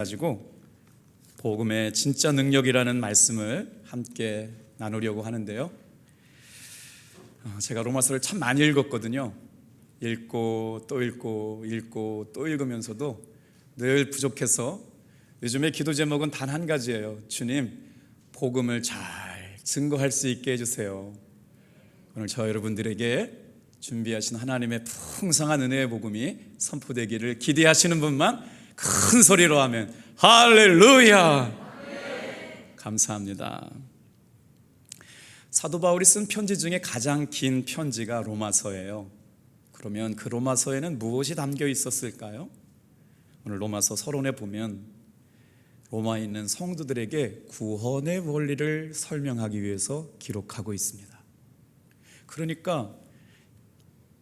가지고 복음의 진짜 능력이라는 말씀을 함께 나누려고 하는데요. 제가 로마서를 참 많이 읽었거든요. 읽고 또 읽으면서도 늘 부족해서 요즘에 기도 제목은 단 한 가지예요. 주님, 복음을 잘 증거할 수 있게 해주세요. 오늘 저 여러분들에게 준비하신 하나님의 풍성한 은혜의 복음이 선포되기를 기대하시는 분만 큰 소리로 하면 할렐루야! 감사합니다. 사도 바울이 쓴 편지 중에 가장 긴 편지가 로마서예요. 그러면 그 로마서에는 무엇이 담겨 있었을까요? 오늘 로마서 서론에 보면 로마에 있는 성도들에게 구원의 원리를 설명하기 위해서 기록하고 있습니다. 그러니까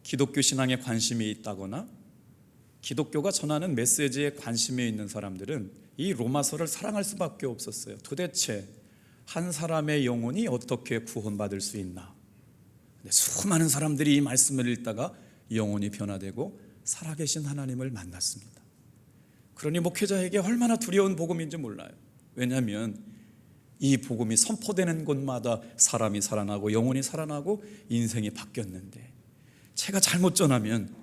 기독교 신앙에 관심이 있다거나 기독교가 전하는 메시지에 관심이 있는 사람들은 이 로마서를 사랑할 수밖에 없었어요. 도대체 한 사람의 영혼이 어떻게 구원받을 수 있나? 수많은 사람들이 이 말씀을 읽다가 영혼이 변화되고 살아계신 하나님을 만났습니다. 그러니 목회자에게 얼마나 두려운 복음인지 몰라요. 왜냐하면 이 복음이 선포되는 곳마다 사람이 살아나고 영혼이 살아나고 인생이 바뀌었는데, 제가 잘못 전하면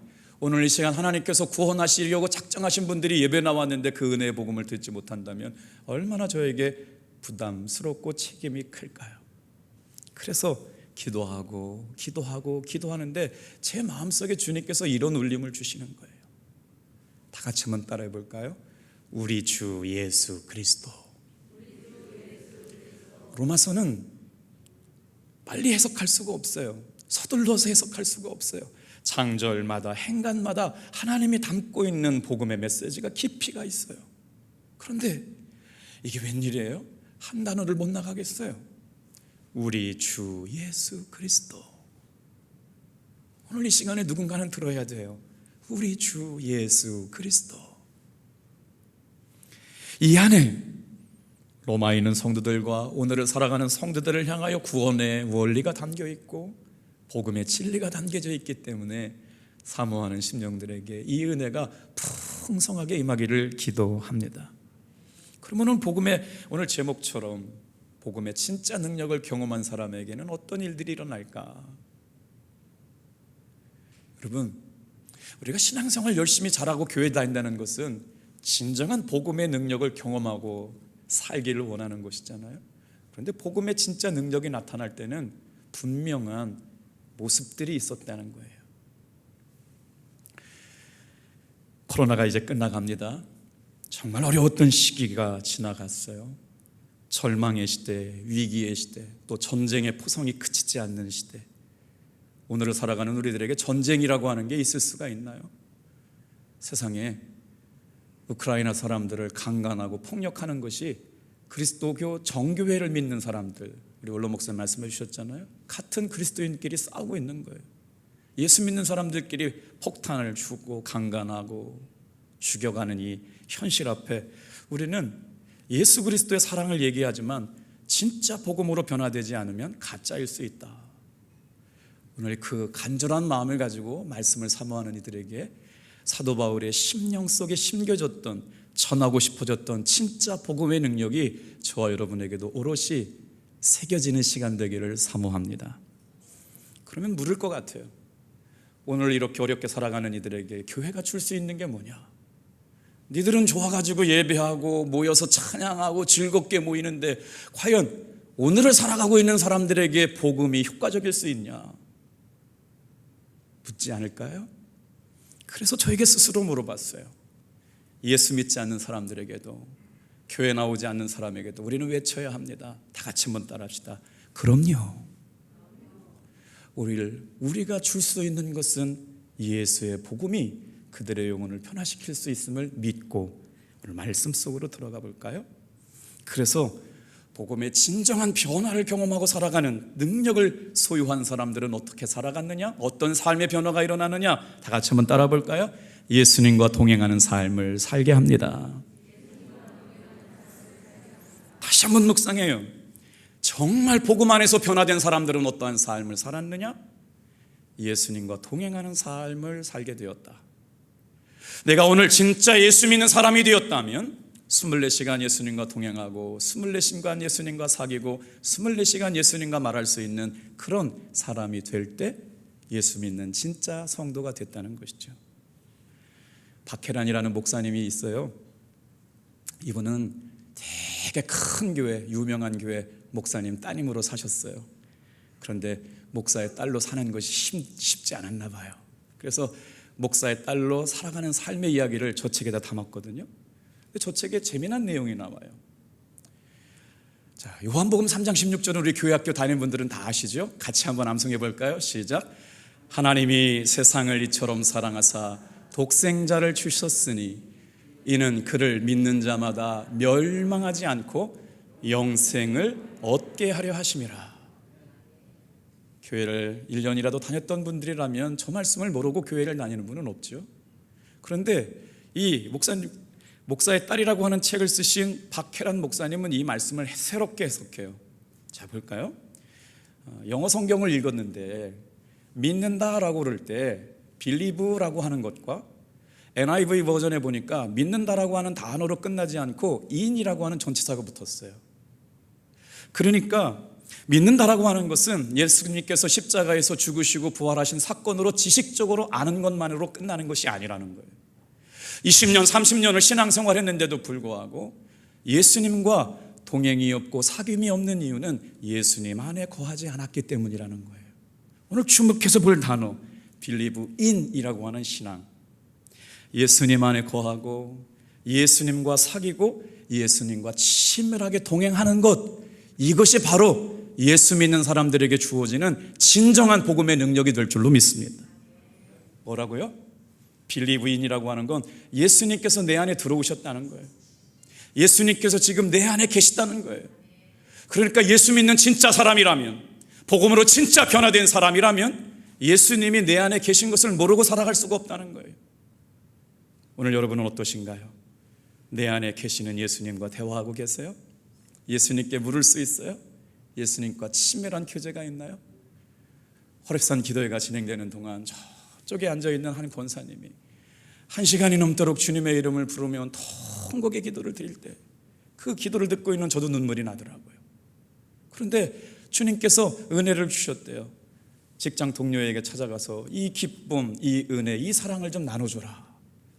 오늘 이 시간 하나님께서 구원하시려고 작정하신 분들이 예배 나왔는데 그 은혜의 복음을 듣지 못한다면 얼마나 저에게 부담스럽고 책임이 클까요? 그래서 기도하는데 제 마음속에 주님께서 이런 울림을 주시는 거예요. 다 같이 한번 따라해 볼까요? 우리 주 예수 그리스도. 로마서는 빨리 해석할 수가 없어요. 서둘러서 해석할 수가 없어요. 장절마다 행간마다 하나님이 담고 있는 복음의 메시지가 깊이가 있어요. 그런데 이게 웬일이에요? 한 단어를 못 나가겠어요. 우리 주 예수 그리스도. 오늘 이 시간에 누군가는 들어야 돼요. 우리 주 예수 그리스도. 이 안에 로마에 있는 성도들과 오늘을 살아가는 성도들을 향하여 구원의 원리가 담겨 있고 복음의 진리가 담겨져 있기 때문에 사모하는 심령들에게 이 은혜가 풍성하게 임하기를 기도합니다. 그러면 오늘 제목처럼 복음의 진짜 능력을 경험한 사람에게는 어떤 일들이 일어날까? 여러분, 우리가 신앙생활 열심히 잘하고 교회 다닌다는 것은 진정한 복음의 능력을 경험하고 살기를 원하는 것이잖아요. 그런데 복음의 진짜 능력이 나타날 때는 분명한 모습들이 있었다는 거예요. 코로나가 이제 끝나갑니다. 정말 어려웠던 시기가 지나갔어요. 절망의 시대, 위기의 시대, 또 전쟁의 포성이 그치지 않는 시대. 오늘을 살아가는 우리들에게 전쟁이라고 하는 게 있을 수가 있나요? 세상에 우크라이나 사람들을 강간하고 폭력하는 것이 그리스도교 정교회를 믿는 사람들, 우리 원로 목사님 말씀해 주셨잖아요. 같은 그리스도인끼리 싸우고 있는 거예요. 예수 믿는 사람들끼리 폭탄을 주고 강간하고 죽여가는 이 현실 앞에 우리는 예수 그리스도의 사랑을 얘기하지만 진짜 복음으로 변화되지 않으면 가짜일 수 있다. 오늘 그 간절한 마음을 가지고 말씀을 사모하는 이들에게 사도 바울의 심령 속에 심겨졌던, 전하고 싶어졌던 진짜 복음의 능력이 저와 여러분에게도 오롯이 새겨지는 시간 되기를 사모합니다. 그러면 물을 것 같아요. 오늘 이렇게 어렵게 살아가는 이들에게 교회가 줄 수 있는 게 뭐냐? 니들은 좋아가지고 예배하고 모여서 찬양하고 즐겁게 모이는데 과연 오늘을 살아가고 있는 사람들에게 복음이 효과적일 수 있냐? 묻지 않을까요? 그래서 저에게 스스로 물어봤어요. 예수 믿지 않는 사람들에게도, 교회 나오지 않는 사람에게도 우리는 외쳐야 합니다. 다 같이 한번 따라합시다. 그럼요. 우리가 줄 수 있는 것은 예수의 복음이 그들의 영혼을 변화시킬 수 있음을 믿고 오늘 말씀 속으로 들어가 볼까요? 그래서 복음의 진정한 변화를 경험하고 살아가는 능력을 소유한 사람들은 어떻게 살아갔느냐? 어떤 삶의 변화가 일어나느냐? 다 같이 한번 따라 볼까요? 예수님과 동행하는 삶을 살게 합니다. 다시 한번 묵상해요. 정말 복음 안에서 변화된 사람들은 어떠한 삶을 살았느냐? 예수님과 동행하는 삶을 살게 되었다. 내가 오늘 진짜 예수 믿는 사람이 되었다면 24시간 예수님과 동행하고 24시간 예수님과 사귀고 24시간 예수님과 말할 수 있는 그런 사람이 될 때 예수 믿는 진짜 성도가 됐다는 것이죠. 박혜란이라는 목사님이 있어요. 이분은 되게 큰 교회, 유명한 교회 목사님 따님으로 사셨어요. 그런데 목사의 딸로 사는 것이 쉽지 않았나 봐요. 그래서 목사의 딸로 살아가는 삶의 이야기를 저 책에다 담았거든요. 저 책에 재미난 내용이 나와요. 자, 요한복음 3장 16절은 우리 교회학교 다니는 분들은 다 아시죠? 같이 한번 암송해 볼까요? 시작. 하나님이 세상을 이처럼 사랑하사 독생자를 주셨으니 이는 그를 믿는 자마다 멸망하지 않고 영생을 얻게 하려 하심이라. 교회를 1년이라도 다녔던 분들이라면 저 말씀을 모르고 교회를 다니는 분은 없죠. 그런데 이 목사의 딸이라고 하는 책을 쓰신 박혜란 목사님은 이 말씀을 새롭게 해석해요. 자, 볼까요? 영어 성경을 읽었는데 믿는다라고 그럴 때 believe라고 하는 것과 NIV 버전에 보니까 믿는다라고 하는 단어로 끝나지 않고 in이라고 하는 전치사가 붙었어요. 그러니까 믿는다라고 하는 것은 예수님께서 십자가에서 죽으시고 부활하신 사건으로 지식적으로 아는 것만으로 끝나는 것이 아니라는 거예요. 20년, 30년을 신앙생활 했는데도 불구하고 예수님과 동행이 없고 사귐이 없는 이유는 예수님 안에 거하지 않았기 때문이라는 거예요. 오늘 주목해서 볼 단어 believe in이라고 하는 신앙, 예수님 안에 거하고 예수님과 사귀고 예수님과 친밀하게 동행하는 것, 이것이 바로 예수 믿는 사람들에게 주어지는 진정한 복음의 능력이 될 줄로 믿습니다. 뭐라고요? believe in이라고 하는 건 예수님께서 내 안에 들어오셨다는 거예요. 예수님께서 지금 내 안에 계시다는 거예요. 그러니까 예수 믿는 진짜 사람이라면, 복음으로 진짜 변화된 사람이라면 예수님이 내 안에 계신 것을 모르고 살아갈 수가 없다는 거예요. 오늘 여러분은 어떠신가요? 내 안에 계시는 예수님과 대화하고 계세요? 예수님께 물을 수 있어요? 예수님과 친밀한 교제가 있나요? 호렙산 기도회가 진행되는 동안 저쪽에 앉아있는 한 권사님이 1시간이 넘도록 주님의 이름을 부르며 통곡의 기도를 드릴 때 그 기도를 듣고 있는 저도 눈물이 나더라고요. 그런데 주님께서 은혜를 주셨대요. 직장 동료에게 찾아가서 이 기쁨, 이 은혜, 이 사랑을 좀 나눠줘라.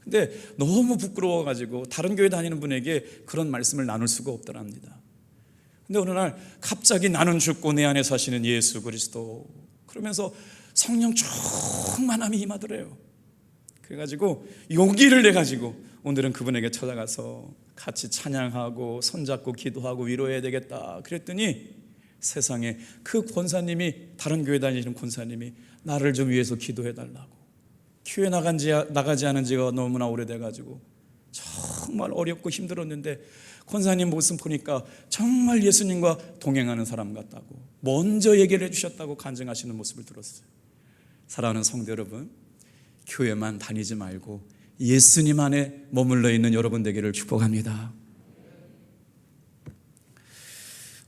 근데 너무 부끄러워가지고 다른 교회 다니는 분에게 그런 말씀을 나눌 수가 없더랍니다. 근데 어느 날 갑자기 나는 죽고 내 안에 사시는 예수 그리스도, 그러면서 성령 충만함이 임하더래요. 그래가지고 용기를 내가지고 오늘은 그분에게 찾아가서 같이 찬양하고 손잡고 기도하고 위로해야 되겠다 그랬더니 세상에 그 권사님이, 다른 교회 다니시는 권사님이 나를 좀 위해서 기도해달라고, 교회 나가지 않은 지가 너무나 오래돼가지고 정말 어렵고 힘들었는데 권사님 모습 보니까 정말 예수님과 동행하는 사람 같다고 먼저 얘기를 해주셨다고 간증하시는 모습을 들었어요. 사랑하는 성도 여러분, 교회만 다니지 말고 예수님 안에 머물러 있는 여러분 되기를 축복합니다.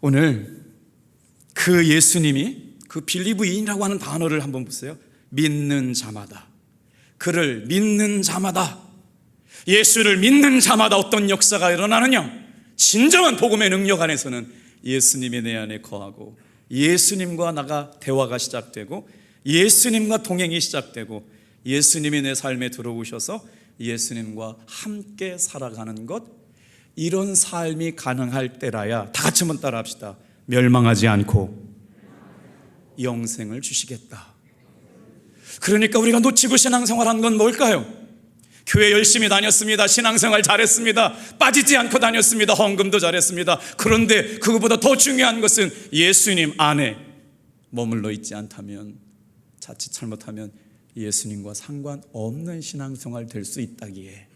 오늘 그 예수님이 그 believe in이라고 하는 단어를 한번 보세요. 믿는 자마다, 그를 믿는 자마다, 예수를 믿는 자마다 어떤 역사가 일어나느냐? 진정한 복음의 능력 안에서는 예수님이 내 안에 거하고 예수님과 나가 대화가 시작되고 예수님과 동행이 시작되고 예수님이 내 삶에 들어오셔서 예수님과 함께 살아가는 것, 이런 삶이 가능할 때라야 다 같이 한번 따라 합시다. 멸망하지 않고 영생을 주시겠다. 그러니까 우리가 놓치고 신앙생활한 건 뭘까요? 교회 열심히 다녔습니다. 신앙생활 잘했습니다. 빠지지 않고 다녔습니다. 헌금도 잘했습니다. 그런데 그것보다 더 중요한 것은 예수님 안에 머물러 있지 않다면, 자칫 잘못하면 예수님과 상관없는 신앙생활 될 수 있다기에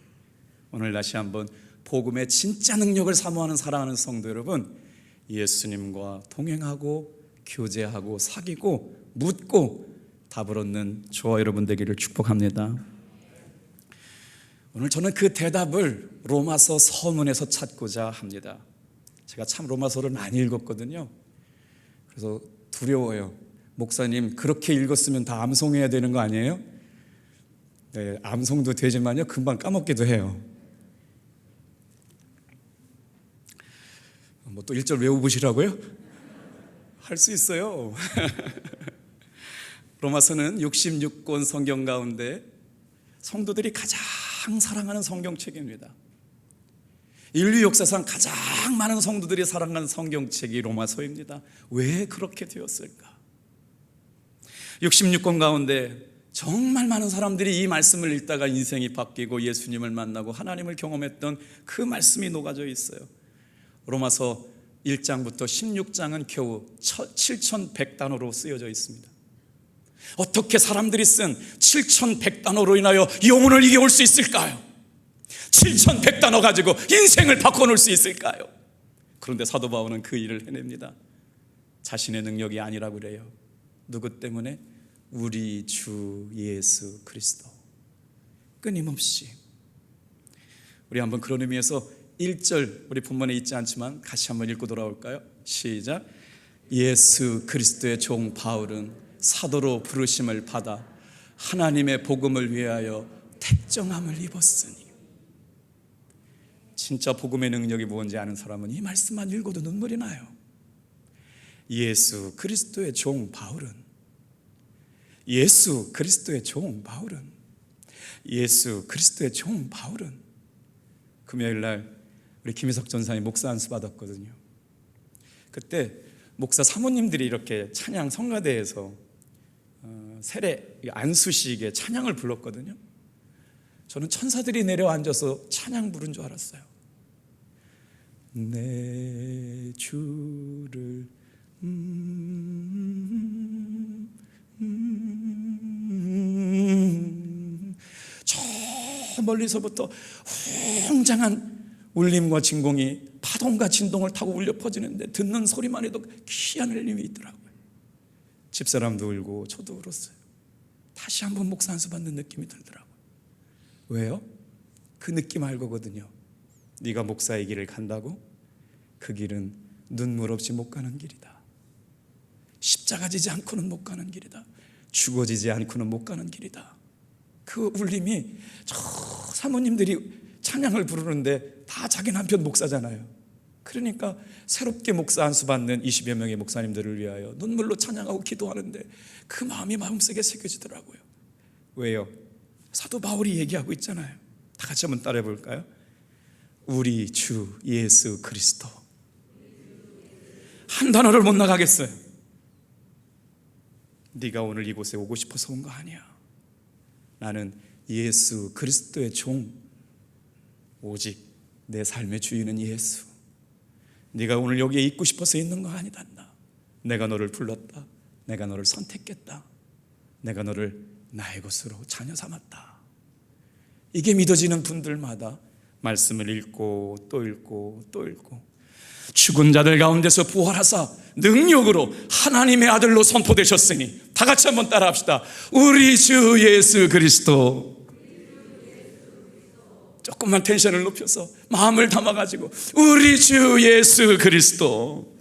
오늘 다시 한번 복음의 진짜 능력을 사모하는 사랑하는 성도 여러분, 예수님과 동행하고 교제하고 사귀고 묻고 답을 얻는 저와 여러분 되기를 축복합니다. 오늘 저는 그 대답을 로마서 서문에서 찾고자 합니다. 제가 참 로마서를 많이 읽었거든요. 그래서 두려워요. 목사님, 그렇게 읽었으면 다 암송해야 되는 거 아니에요? 네, 암송도 되지만요, 금방 까먹기도 해요. 뭐 또 1절 외워보시라고요? 할 수 있어요. 로마서는 66권 성경 가운데 성도들이 가장 사랑하는 성경책입니다. 인류 역사상 가장 많은 성도들이 사랑하는 성경책이 로마서입니다. 왜 그렇게 되었을까? 66권 가운데 정말 많은 사람들이 이 말씀을 읽다가 인생이 바뀌고 예수님을 만나고 하나님을 경험했던 그 말씀이 녹아져 있어요. 로마서 1장부터 16장은 겨우 7,100단어로 쓰여져 있습니다. 어떻게 사람들이 쓴 7,100단어로 인하여 영혼을 이겨올 수 있을까요? 7,100단어 가지고 인생을 바꿔놓을 수 있을까요? 그런데 사도 바울은 그 일을 해냅니다. 자신의 능력이 아니라고 그래요. 누구 때문에? 우리 주 예수 그리스도. 끊임없이. 우리 한번 그런 의미에서 1절 우리 본문에 있지 않지만 같이 한번 읽고 돌아올까요? 시작. 예수 그리스도의 종 바울은 사도로 부르심을 받아 하나님의 복음을 위하여 택정함을 입었으니. 진짜 복음의 능력이 뭔지 아는 사람은 이 말씀만 읽어도 눈물이 나요. 예수 그리스도의 종 바울은, 예수 그리스도의 종 바울은, 예수 그리스도의 종 바울은. 금요일 날 우리 김희석 전사님 목사 안수 받았거든요. 그때 목사 사모님들이 이렇게 찬양 성가대에서 세례 안수식에 찬양을 불렀거든요. 저는 천사들이 내려앉아서 찬양 부른 줄 알았어요. 내 주를 저 멀리서부터 웅장한 울림과 진공이 파동과 진동을 타고 울려 퍼지는데 듣는 소리만 해도 귀한 울림이 있더라고요. 집사람도 울고 저도 울었어요. 다시 한번 목사 안수 받는 느낌이 들더라고요. 왜요? 그 느낌 알거든요. 네가 목사의 길을 간다고? 그 길은 눈물 없이 못 가는 길이다. 십자가 지지 않고는 못 가는 길이다. 죽어지지 않고는 못 가는 길이다. 그 울림이 저 사모님들이 찬양을 부르는데 다 자기 남편 목사잖아요. 그러니까 새롭게 목사 안수 받는 20여 명의 목사님들을 위하여 눈물로 찬양하고 기도하는데 그 마음이 마음속에 새겨지더라고요. 왜요? 사도 바울이 얘기하고 있잖아요. 다 같이 한번 따라해 볼까요? 우리 주 예수 그리스도. 한 단어를 못 나가겠어요. 네가 오늘 이곳에 오고 싶어서 온 거 아니야. 나는 예수 그리스도의 종, 오직 내 삶의 주인은 예수. 네가 오늘 여기에 있고 싶어서 있는 거 아니다. 내가 너를 불렀다. 내가 너를 선택했다. 내가 너를 나의 것으로 자녀 삼았다. 이게 믿어지는 분들마다 말씀을 읽고 또 읽고 또 읽고 죽은 자들 가운데서 부활하사 능력으로 하나님의 아들로 선포되셨으니 다 같이 한번 따라합시다. 우리 주 예수 그리스도. 조금만 텐션을 높여서 마음을 담아가지고 우리 주 예수 그리스도.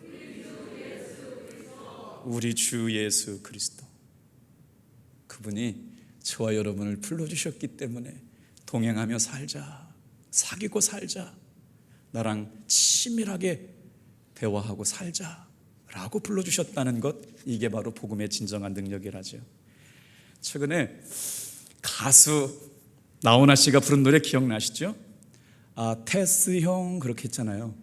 우리 주 예수 그리스도. 그분이 저와 여러분을 불러주셨기 때문에 동행하며 살자, 사귀고 살자, 나랑 친밀하게 대화하고 살자라고 불러주셨다는 것, 이게 바로 복음의 진정한 능력이라죠. 최근에 가수 나훈아 씨가 부른 노래 기억나시죠? 테스 형 그렇게 했잖아요.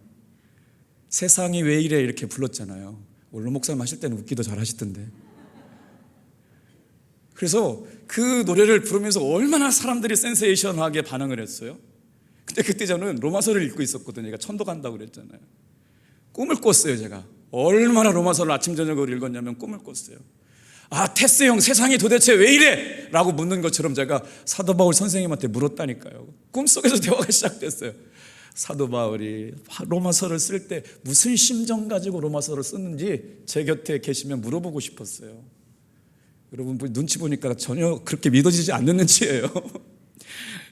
세상이 왜 이래 이렇게 불렀잖아요. 원로 목사님 하실 때는 웃기도 잘 하시던데. 그래서 그 노래를 부르면서 얼마나 사람들이 센세이션하게 반응을 했어요. 근데 그때 저는 로마서를 읽고 있었거든요. 제가 천도 간다고 그랬잖아요. 꿈을 꿨어요. 제가 얼마나 로마서를 아침 저녁으로 읽었냐면 꿈을 꿨어요. 테스 형 세상이 도대체 왜 이래? 라고 묻는 것처럼 제가 사도 바울 선생님한테 물었다니까요. 꿈속에서 대화가 시작됐어요. 사도 바울이 로마서를 쓸 때 무슨 심정 가지고 로마서를 썼는지 제 곁에 계시면 물어보고 싶었어요. 여러분 눈치 보니까 전혀 그렇게 믿어지지 않는 눈치예요.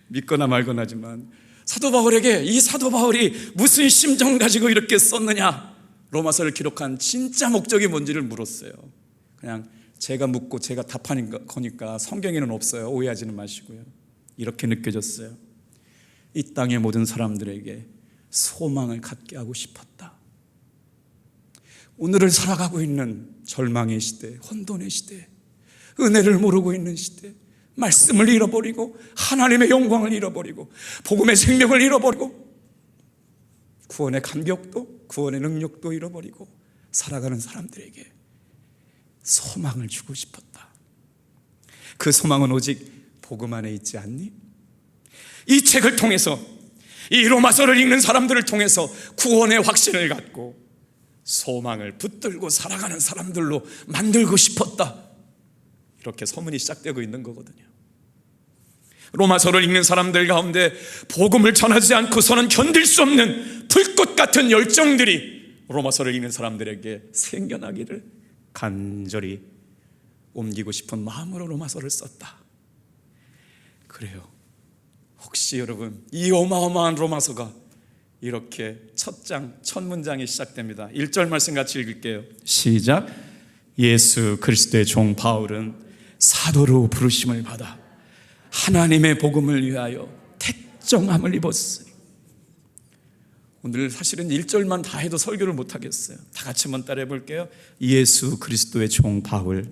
믿거나 말거나지만 사도 바울에게 이 사도 바울이 무슨 심정 가지고 이렇게 썼느냐, 로마서를 기록한 진짜 목적이 뭔지를 물었어요. 그냥 제가 묻고 제가 답하는 거니까 성경에는 없어요. 오해하지는 마시고요. 이렇게 느껴졌어요. 이 땅의 모든 사람들에게 소망을 갖게 하고 싶었다. 오늘을 살아가고 있는 절망의 시대, 혼돈의 시대, 은혜를 모르고 있는 시대, 말씀을 잃어버리고 하나님의 영광을 잃어버리고 복음의 생명을 잃어버리고 구원의 감격도 구원의 능력도 잃어버리고 살아가는 사람들에게 소망을 주고 싶었다. 그 소망은 오직 복음 안에 있지 않니? 이 책을 통해서, 이 로마서를 읽는 사람들을 통해서 구원의 확신을 갖고 소망을 붙들고 살아가는 사람들로 만들고 싶었다. 이렇게 서문이 시작되고 있는 거거든요. 로마서를 읽는 사람들 가운데 복음을 전하지 않고서는 견딜 수 없는 불꽃 같은 열정들이 로마서를 읽는 사람들에게 생겨나기를 간절히 옮기고 싶은 마음으로 로마서를 썼다. 그래요. 혹시 여러분, 이 어마어마한 로마서가 이렇게 첫 장, 첫 문장이 시작됩니다. 1절 말씀 같이 읽을게요. 시작. 예수 그리스도의 종 바울은 사도로 부르심을 받아 하나님의 복음을 위하여 택정함을 입었으니. 오늘 사실은 1절만 다 해도 설교를 못 하겠어요. 다 같이 한번 따라해 볼게요. 예수 그리스도의 종 바울.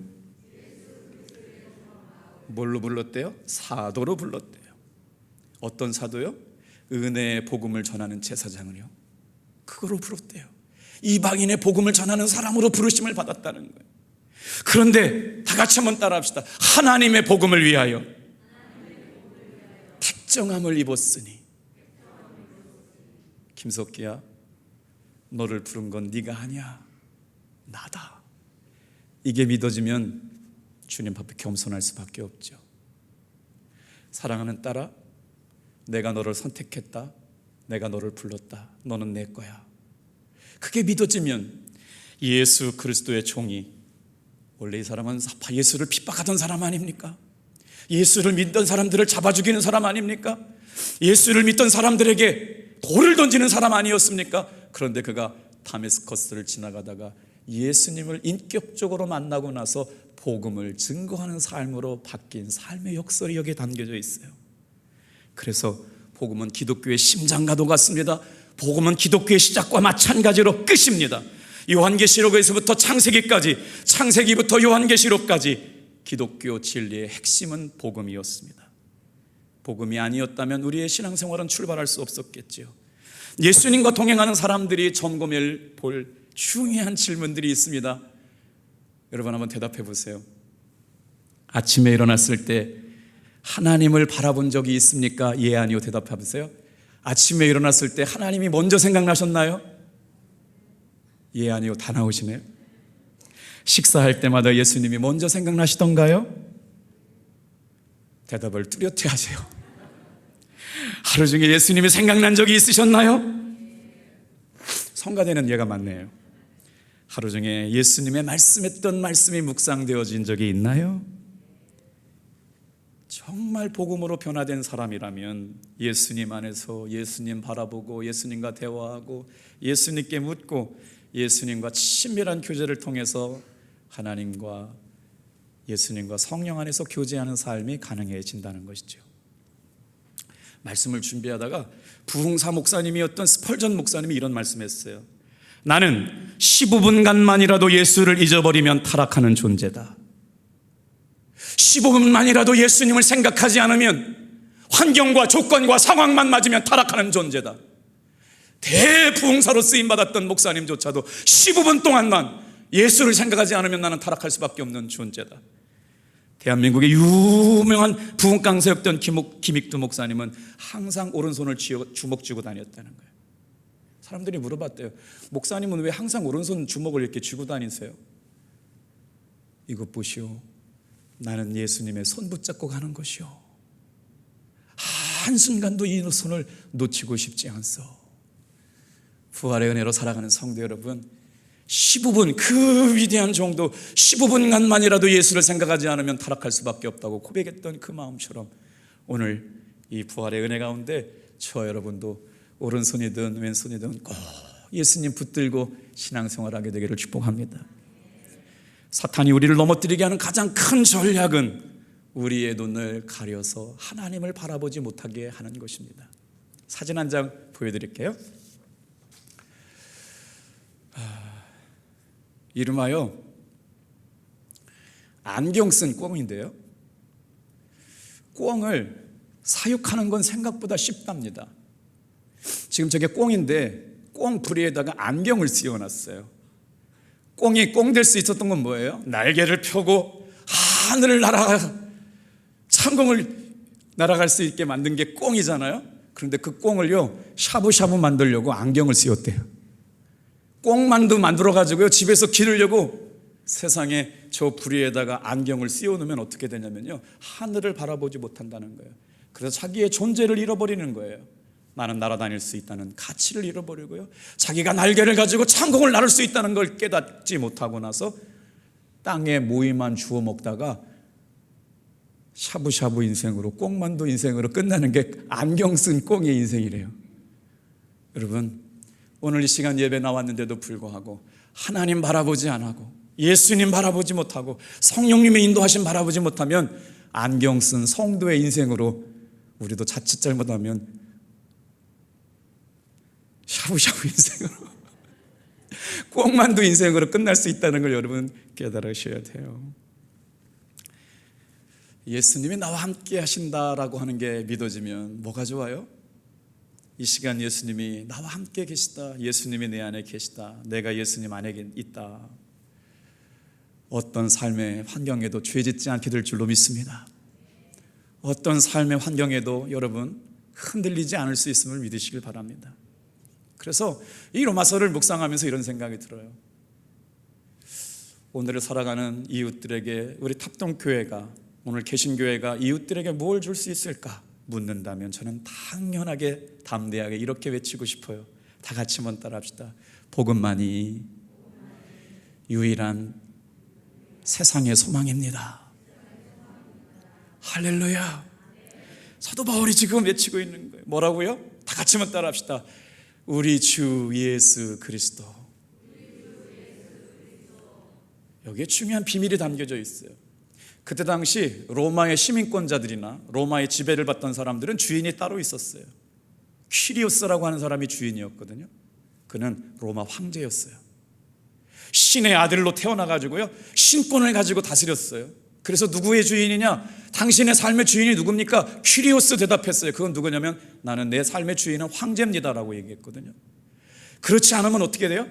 뭘로 불렀대요? 사도로 불렀대요. 어떤 사도요? 은혜의 복음을 전하는 제사장을요. 그거로 부르대요. 이방인의 복음을 전하는 사람으로 부르심을 받았다는 거예요. 그런데 다 같이 한번 따라합시다. 하나님의 복음을 위하여 택정함을 입었으니. 김석기야, 너를 부른 건 네가 아니야, 나다. 이게 믿어지면 주님 앞에 겸손할 수밖에 없죠. 사랑하는 딸아, 내가 너를 선택했다. 내가 너를 불렀다. 너는 내 거야. 그게 믿어지면 예수 그리스도의 종이, 원래 이 사람은 예수를 핍박하던 사람 아닙니까? 예수를 믿던 사람들을 잡아 죽이는 사람 아닙니까? 예수를 믿던 사람들에게 돌을 던지는 사람 아니었습니까? 그런데 그가 다메스커스를 지나가다가 예수님을 인격적으로 만나고 나서 복음을 증거하는 삶으로 바뀐 삶의 역설이 여기에 담겨져 있어요. 그래서 복음은 기독교의 심장과도 같습니다. 복음은 기독교의 시작과 마찬가지로 끝입니다. 요한계시록에서부터 창세기까지, 창세기부터 요한계시록까지 기독교 진리의 핵심은 복음이었습니다. 복음이 아니었다면 우리의 신앙생활은 출발할 수 없었겠지요. 예수님과 동행하는 사람들이 점검해 볼 중요한 질문들이 있습니다. 여러분 한번 대답해 보세요. 아침에 일어났을 때 하나님을 바라본 적이 있습니까? 예, 아니요. 대답해 보세요. 아침에 일어났을 때 하나님이 먼저 생각나셨나요? 예, 아니요. 다 나오시네요. 식사할 때마다 예수님이 먼저 생각나시던가요? 대답을 뚜렷히 하세요. 하루 중에 예수님이 생각난 적이 있으셨나요? 성가대는 예가 맞네요. 하루 중에 예수님의 말씀했던 말씀이 묵상되어진 적이 있나요? 정말 복음으로 변화된 사람이라면 예수님 안에서 예수님 바라보고 예수님과 대화하고 예수님께 묻고 예수님과 친밀한 교제를 통해서 하나님과 예수님과 성령 안에서 교제하는 삶이 가능해진다는 것이죠. 말씀을 준비하다가 부흥사 목사님이었던 스펄전 목사님이 이런 말씀했어요. 나는 15분간만이라도 예수를 잊어버리면 타락하는 존재다. 15분만이라도 예수님을 생각하지 않으면, 환경과 조건과 상황만 맞으면 타락하는 존재다. 대부흥사로 쓰임받았던 목사님조차도 15분 동안만 예수를 생각하지 않으면 나는 타락할 수밖에 없는 존재다. 대한민국의 유명한 부흥 강사였던 김익두 목사님은 항상 오른손을 주먹 쥐고 다녔다는 거예요. 사람들이 물어봤대요. 목사님은 왜 항상 오른손 주먹을 이렇게 쥐고 다니세요? 이것 보시오. 나는 예수님의 손 붙잡고 가는 것이오. 한순간도 이 손을 놓치고 싶지 않소. 부활의 은혜로 살아가는 성도 여러분, 15분, 그 위대한 정도 15분간만이라도 예수를 생각하지 않으면 타락할 수밖에 없다고 고백했던 그 마음처럼 오늘 이 부활의 은혜 가운데 저와 여러분도 오른손이든 왼손이든 꼭 예수님 붙들고 신앙생활하게 되기를 축복합니다. 사탄이 우리를 넘어뜨리게 하는 가장 큰 전략은 우리의 눈을 가려서 하나님을 바라보지 못하게 하는 것입니다. 사진 한 장 보여드릴게요. 이름하여 안경 쓴 꿩인데요, 꿩을 사육하는 건 생각보다 쉽답니다. 지금 저게 꿩인데 꿩 부리에다가 안경을 씌워놨어요. 꿩이 꿩 될 수 있었던 건 뭐예요? 날개를 펴고 하늘을 창공을 날아갈 수 있게 만든 게 꿩이잖아요. 그런데 그 꿩을요, 샤브샤브 만들려고 안경을 씌웠대요. 꿩만두 만들어가지고요, 집에서 기르려고 세상에 저 부리에다가 안경을 씌워놓으면 어떻게 되냐면요, 하늘을 바라보지 못한다는 거예요. 그래서 자기의 존재를 잃어버리는 거예요. 나는 날아다닐 수 있다는 가치를 잃어버리고요, 자기가 날개를 가지고 창공을 나를 수 있다는 걸 깨닫지 못하고 나서 땅에 모이만 주워 먹다가 샤브샤브 인생으로, 꽁만두 인생으로 끝나는 게 안경 쓴 꽁의 인생이래요. 여러분, 오늘 이 시간 예배 나왔는데도 불구하고 하나님 바라보지 않고 예수님 바라보지 못하고 성령님의 인도하심 바라보지 못하면 안경 쓴 성도의 인생으로, 우리도 자칫 잘못하면 샤브샤브 인생으로 꽁만두 인생으로 끝날 수 있다는 걸 여러분 깨달으셔야 돼요. 예수님이 나와 함께 하신다라고 하는 게 믿어지면 뭐가 좋아요? 이 시간 예수님이 나와 함께 계시다, 예수님이 내 안에 계시다, 내가 예수님 안에 있다, 어떤 삶의 환경에도 죄 짓지 않게 될 줄로 믿습니다. 어떤 삶의 환경에도 여러분 흔들리지 않을 수 있음을 믿으시길 바랍니다. 그래서 이 로마서를 묵상하면서 이런 생각이 들어요. 오늘을 살아가는 이웃들에게, 우리 탑동교회가, 오늘 계신 교회가 이웃들에게 뭘 줄 수 있을까 묻는다면 저는 당연하게 담대하게 이렇게 외치고 싶어요. 다 같이 한번 따라합시다. 복음만이 유일한 세상의 소망입니다. 할렐루야. 사도 바울이 지금 외치고 있는 거예요. 뭐라고요? 다 같이 한번 따라합시다. 우리 주 예수 그리스도. 여기에 중요한 비밀이 담겨져 있어요. 그때 당시 로마의 시민권자들이나 로마의 지배를 받던 사람들은 주인이 따로 있었어요. 퀴리오스라고 하는 사람이 주인이었거든요. 그는 로마 황제였어요. 신의 아들로 태어나가지고요, 신권을 가지고 다스렸어요. 그래서 누구의 주인이냐? 당신의 삶의 주인이 누굽니까? 퀴리오스 대답했어요. 그건 누구냐면 나는 내 삶의 주인은 황제입니다라고 얘기했거든요. 그렇지 않으면 어떻게 돼요?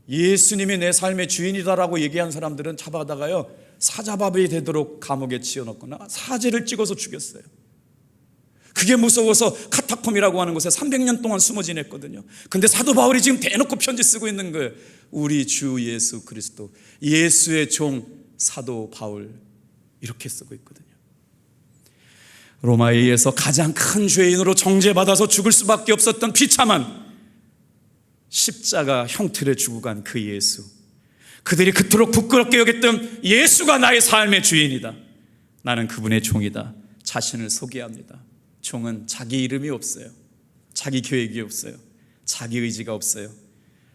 예수님이 내 삶의 주인이다라고 얘기한 사람들은 잡아다가요, 사자밥이 되도록 감옥에 치워넣거나 사제를 찍어서 죽였어요. 그게 무서워서 카타콤이라고 하는 곳에 300년 동안 숨어 지냈거든요. 근데 사도 바울이 지금 대놓고 편지 쓰고 있는 거예요. 우리 주 예수 그리스도, 예수의 종 사도 바울, 이렇게 쓰고 있거든요. 로마에 의해서 가장 큰 죄인으로 정죄받아서 죽을 수밖에 없었던 비참한 십자가 형틀에 죽어 간 그 예수, 그들이 그토록 부끄럽게 여겼던 예수가 나의 삶의 주인이다, 나는 그분의 종이다, 자신을 소개합니다. 종은 자기 이름이 없어요. 자기 계획이 없어요. 자기 의지가 없어요.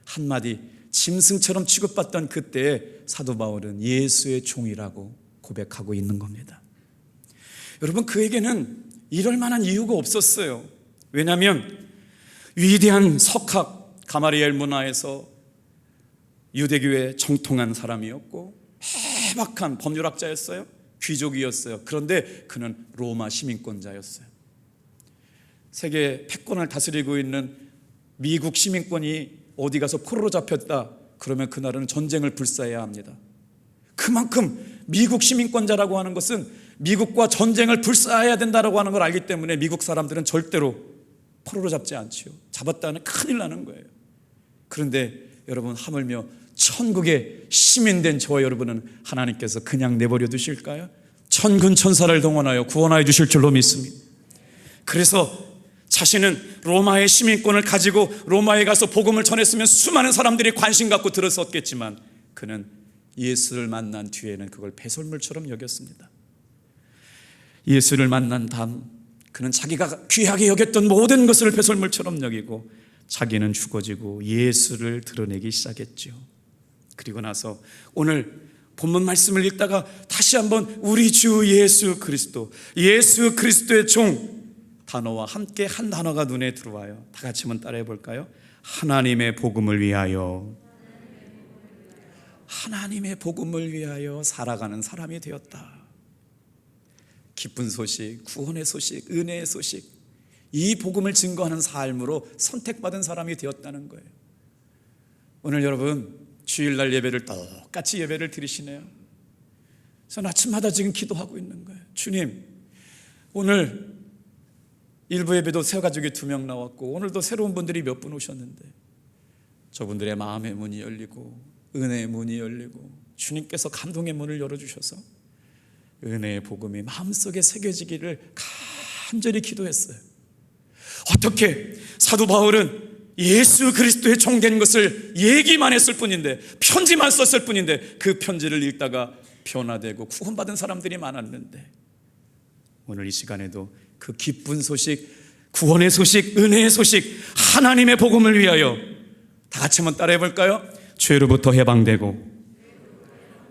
한마디 짐승처럼 취급받던 그때에 사도 바울은 예수의 종이라고 고백하고 있는 겁니다. 여러분, 그에게는 이럴 만한 이유가 없었어요. 왜냐하면 위대한 석학 가마리엘 문화에서 유대교에 정통한 사람이었고 해박한 법률학자였어요. 귀족이었어요. 그런데 그는 로마 시민권자였어요. 세계 패권을 다스리고 있는 미국 시민권이 어디 가서 포로로 잡혔다 그러면 그날은 전쟁을 불사해야 합니다. 그만큼 미국 시민권자라고 하는 것은 미국과 전쟁을 불사해야 된다고 하는 걸 알기 때문에 미국 사람들은 절대로 포로로 잡지 않지요. 잡았다는 큰일 나는 거예요. 그런데 여러분, 하물며 천국의 시민된 저와 여러분은 하나님께서 그냥 내버려 두실까요? 천군 천사를 동원하여 구원하여 주실 줄로 믿습니다. 그래서 자신은 로마의 시민권을 가지고 로마에 가서 복음을 전했으면 수많은 사람들이 관심 갖고 들었었겠지만 그는 예수를 만난 뒤에는 그걸 배설물처럼 여겼습니다. 예수를 만난 다음 그는 자기가 귀하게 여겼던 모든 것을 배설물처럼 여기고 자기는 죽어지고 예수를 드러내기 시작했죠. 그리고 나서 오늘 본문 말씀을 읽다가 다시 한번 우리 주 예수 그리스도, 예수 그리스도의 종 단어와 함께 한 단어가 눈에 들어와요. 다 같이 한번 따라해 볼까요? 하나님의 복음을 위하여. 하나님의 복음을 위하여 살아가는 사람이 되었다. 기쁜 소식, 구원의 소식, 은혜의 소식, 이 복음을 증거하는 삶으로 선택받은 사람이 되었다는 거예요. 오늘 여러분 주일날 예배를 똑같이 예배를 드리시네요. 저는 아침마다 지금 기도하고 있는 거예요. 주님, 오늘 일부 예배도 새 가족이 2명 나왔고 오늘도 새로운 분들이 몇 분 오셨는데 저분들의 마음의 문이 열리고 은혜의 문이 열리고 주님께서 감동의 문을 열어주셔서 은혜의 복음이 마음속에 새겨지기를 간절히 기도했어요. 어떻게 사도 바울은 예수 그리스도의 종된 것을 얘기만 했을 뿐인데, 편지만 썼을 뿐인데 그 편지를 읽다가 변화되고 구원받은 사람들이 많았는데, 오늘 이 시간에도 그 기쁜 소식, 구원의 소식, 은혜의 소식, 하나님의 복음을 위하여 다 같이 한번 따라해 볼까요? 죄로부터 해방되고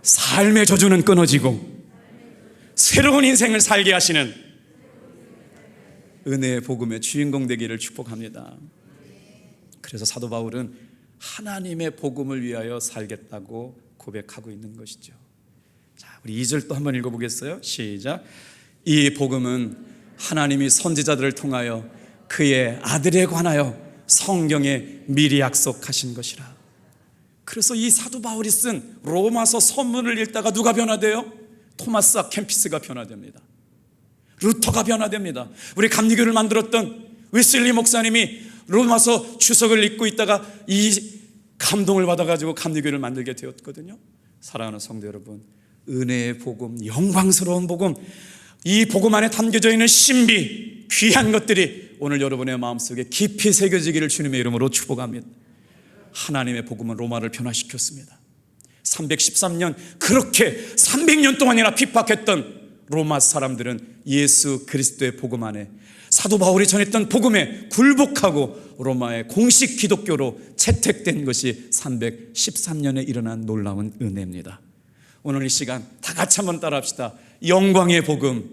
삶의 저주는 끊어지고 새로운 인생을 살게 하시는 은혜의 복음의 주인공 되기를 축복합니다. 그래서 사도 바울은 하나님의 복음을 위하여 살겠다고 고백하고 있는 것이죠. 자, 우리 2절 또 한번 읽어보겠어요? 시작. 이 복음은 하나님이 선지자들을 통하여 그의 아들에 관하여 성경에 미리 약속하신 것이라. 그래서 이 사도 바울이 쓴 로마서 선문을 읽다가 누가 변화돼요? 토마스 아 캠피스가 변화됩니다. 루터가 변화됩니다. 우리 감리교를 만들었던 웨슬리 목사님이 로마서 주석을 읽고 있다가 이 감동을 받아가지고 감리교를 만들게 되었거든요. 사랑하는 성도 여러분, 은혜의 복음, 영광스러운 복음, 이 복음 안에 담겨져 있는 신비, 귀한 것들이 오늘 여러분의 마음속에 깊이 새겨지기를 주님의 이름으로 축복합니다. 하나님의 복음은 로마를 변화시켰습니다. 313년 그렇게 300년 동안이나 핍박했던 로마 사람들은 예수 그리스도의 복음 안에 사도 바울이 전했던 복음에 굴복하고 로마의 공식 기독교로 채택된 것이 313년에 일어난 놀라운 은혜입니다. 오늘 이 시간 다 같이 한번 따라합시다. 영광의 복음,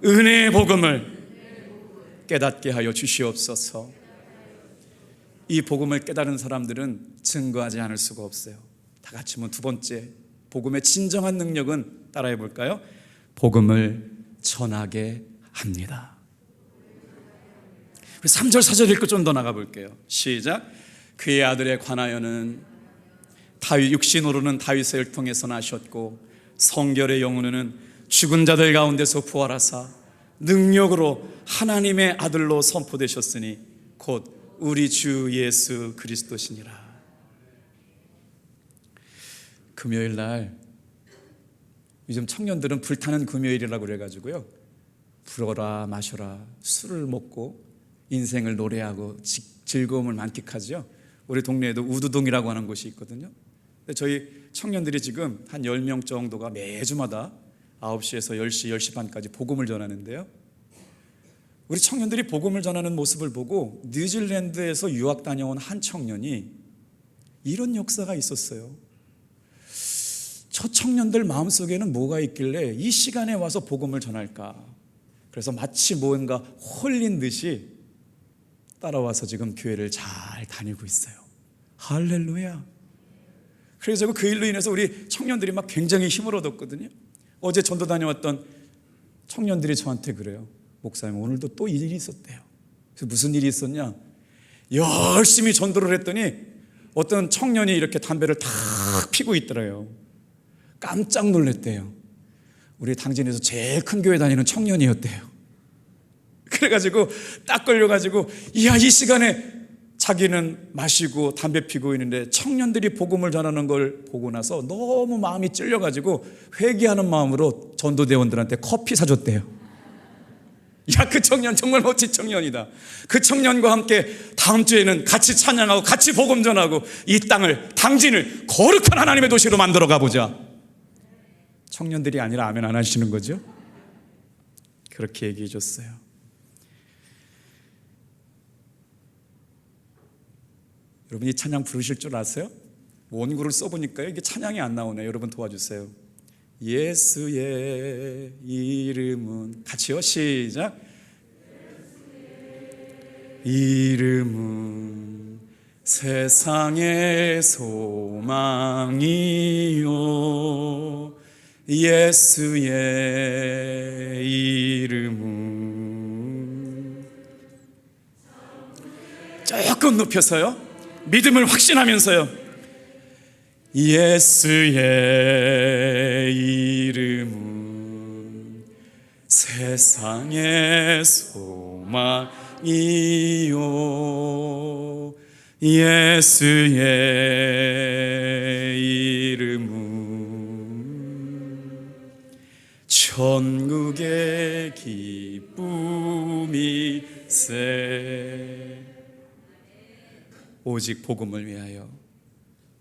은혜의 복음을 깨닫게 하여 주시옵소서. 이 복음을 깨달은 사람들은 증거하지 않을 수가 없어요. 다 같이 한번 두 번째, 복음의 진정한 능력은 따라해 볼까요? 복음을 전하게 합니다. 3절 4절 읽고 좀 더 나가 볼게요. 시작. 그의 아들에 관하여는 다윗, 육신으로는 다윗을 통해서 나셨고 성결의 영으로는 죽은 자들 가운데서 부활하사 능력으로 하나님의 아들로 선포되셨으니 곧 우리 주 예수 그리스도시니라. 금요일 날, 요즘 청년들은 불타는 금요일이라고 그래가지고요, 불어라 마셔라 술을 먹고 인생을 노래하고 즐거움을 만끽하죠. 우리 동네에도 우두동이라고 하는 곳이 있거든요. 근데 저희 청년들이 지금 한 10명 정도가 매주마다 9시에서 10시, 10시 반까지 복음을 전하는데요, 우리 청년들이 복음을 전하는 모습을 보고 뉴질랜드에서 유학 다녀온 한 청년이 이런 역사가 있었어요. 저 청년들 마음속에는 뭐가 있길래 이 시간에 와서 복음을 전할까? 그래서 마치 뭔가 홀린 듯이 따라와서 지금 교회를 잘 다니고 있어요. 할렐루야. 그래서 그 일로 인해서 우리 청년들이 막 굉장히 힘을 얻었거든요. 어제 전도 다녀왔던 청년들이 저한테 그래요. 목사님, 오늘도 또 일이 있었대요. 그래서 무슨 일이 있었냐? 열심히 전도를 했더니 어떤 청년이 이렇게 담배를 탁 피고 있더래요. 깜짝 놀랐대요. 우리 당진에서 제일 큰 교회 다니는 청년이었대요. 그래가지고 딱 걸려가지고, 이야, 이 시간에 자기는 마시고 담배 피고 있는데 청년들이 복음을 전하는 걸 보고 나서 너무 마음이 찔려가지고 회개하는 마음으로 전도대원들한테 커피 사줬대요. 야, 그 청년 정말 멋진 청년이다. 그 청년과 함께 다음 주에는 같이 찬양하고 같이 복음 전하고 이 땅을, 당진을 거룩한 하나님의 도시로 만들어 가보자. 청년들이 아니라 아멘 안 하시는 거죠? 그렇게 얘기해 줬어요. 여러분, 이 찬양 부르실 줄 아세요? 원고를 써보니까요, 이게 찬양이 안 나오네요. 여러분 도와주세요. 예수의 이름은, 같이요, 시작. 이름은 세상의 소망이요 예수의 이름은. 조금 높여서요, 믿음을 확신하면서요. 예수의 이름은 세상의 소망이요 예수의 이름은 천국의 기쁨이세. 오직 복음을 위하여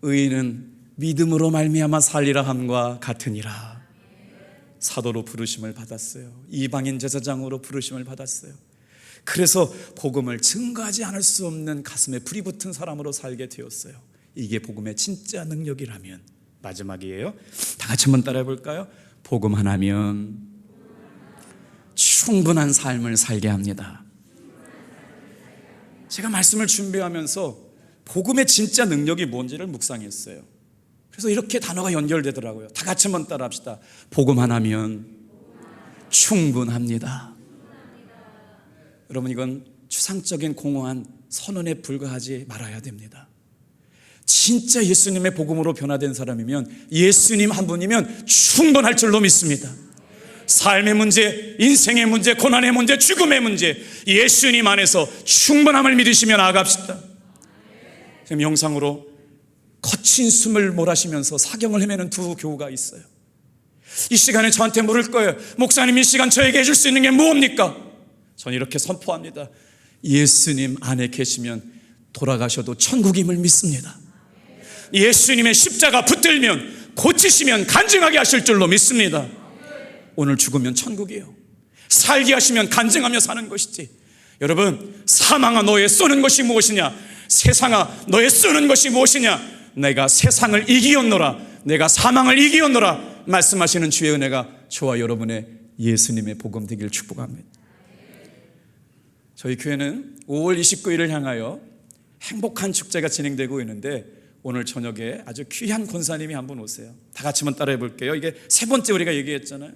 의인은 믿음으로 말미암아 살리라 함과 같으니라. 사도로 부르심을 받았어요. 이방인 제사장으로 부르심을 받았어요. 그래서 복음을 증거하지 않을 수 없는 가슴에 불이 붙은 사람으로 살게 되었어요. 이게 복음의 진짜 능력이라면. 마지막이에요. 다 같이 한번 따라해 볼까요? 복음 하나면 충분한 삶을 살게 합니다. 제가 말씀을 준비하면서 복음의 진짜 능력이 뭔지를 묵상했어요. 그래서 이렇게 단어가 연결되더라고요. 다 같이 한번 따라 합시다. 복음 하나면 충분합니다. 여러분, 이건 추상적인 공허한 선언에 불과하지 말아야 됩니다. 진짜 예수님의 복음으로 변화된 사람이면, 예수님 한 분이면 충분할 줄로 믿습니다. 삶의 문제, 인생의 문제, 고난의 문제, 죽음의 문제, 예수님 안에서 충분함을 믿으시며 나아갑시다. 지금 영상으로 거친 숨을 몰아쉬면서 사경을 헤매는 두 교우가 있어요. 이 시간에 저한테 물을 거예요. 목사님, 이 시간 저에게 해줄 수 있는 게 무엇입니까? 저는 이렇게 선포합니다. 예수님 안에 계시면 돌아가셔도 천국임을 믿습니다. 예수님의 십자가 붙들면, 고치시면 간증하게 하실 줄로 믿습니다. 오늘 죽으면 천국이에요. 살게 하시면 간증하며 사는 것이지. 여러분, 사망아 너의 쏘는 것이 무엇이냐? 세상아 너의 쏘는 것이 무엇이냐? 내가 세상을 이기었노라, 내가 사망을 이기었노라 말씀하시는 주의 은혜가 저와 여러분의 예수님의 복음 되기를 축복합니다. 저희 교회는 5월 29일을 향하여 행복한 축제가 진행되고 있는데, 오늘 저녁에 아주 귀한 권사님이 한 분 오세요. 다 같이 한번 따라해 볼게요. 이게 세 번째 우리가 얘기했잖아요.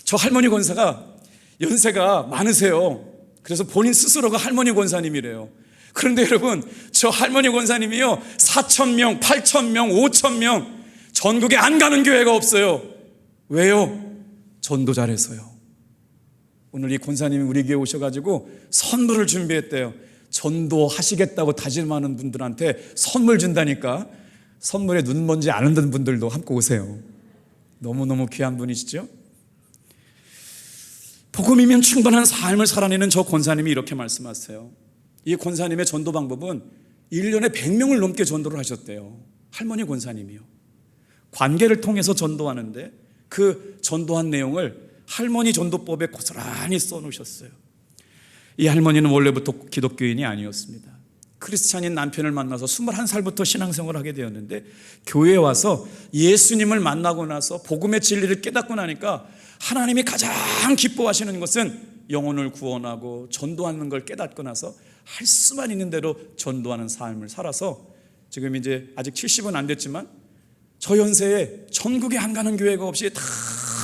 저 할머니 권사가 연세가 많으세요. 그래서 본인 스스로가 할머니 권사님이래요. 그런데 여러분, 저 할머니 권사님이요, 4,000명, 8,000명, 5,000명, 전국에 안 가는 교회가 없어요. 왜요? 전도 잘해서요. 오늘 이 권사님이 우리 교회 오셔가지고 선물을 준비했대요. 전도하시겠다고 다짐하는 분들한테 선물 준다니까. 선물에 눈 먼지 안 흔든 분들도 함께 오세요. 너무너무 귀한 분이시죠? 복음이면 충분한 삶을 살아내는 저 권사님이 이렇게 말씀하세요. 이 권사님의 전도 방법은 1년에 100명을 넘게 전도를 하셨대요. 할머니 권사님이요. 관계를 통해서 전도하는데 그 전도한 내용을 할머니 전도법에 고스란히 써놓으셨어요. 이 할머니는 원래부터 기독교인이 아니었습니다. 크리스찬인 남편을 만나서 21살부터 신앙생활을 하게 되었는데, 교회에 와서 예수님을 만나고 나서 복음의 진리를 깨닫고 나니까 하나님이 가장 기뻐하시는 것은 영혼을 구원하고 전도하는 걸 깨닫고 나서 할 수만 있는 대로 전도하는 삶을 살아서 지금 이제 아직 70은 안 됐지만 저 연세에 전국에 안 가는 교회가 없이 다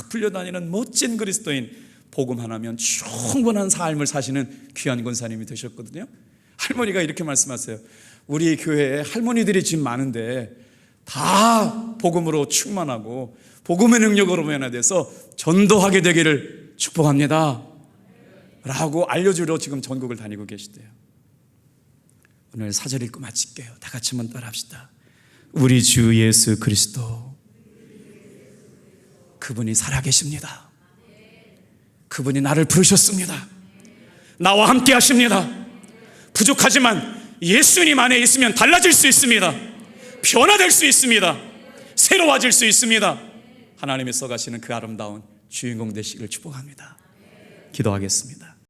불려다니는 멋진 그리스도인, 복음 하나면 충분한 삶을 사시는 귀한 권사님이 되셨거든요. 할머니가 이렇게 말씀하세요. 우리 교회에 할머니들이 지금 많은데 다 복음으로 충만하고 복음의 능력으로 변화돼서 전도하게 되기를 축복합니다 라고 알려주러 지금 전국을 다니고 계시대요. 오늘 사절 읽고 마칠게요. 다 같이 한번 따라 합시다. 우리 주 예수 그리스도, 그분이 살아계십니다. 그분이 나를 부르셨습니다. 나와 함께 하십니다. 부족하지만 예수님 안에 있으면 달라질 수 있습니다. 변화될 수 있습니다. 새로워질 수 있습니다. 하나님이 써가시는 그 아름다운 주인공 되시길 축복합니다. 기도하겠습니다.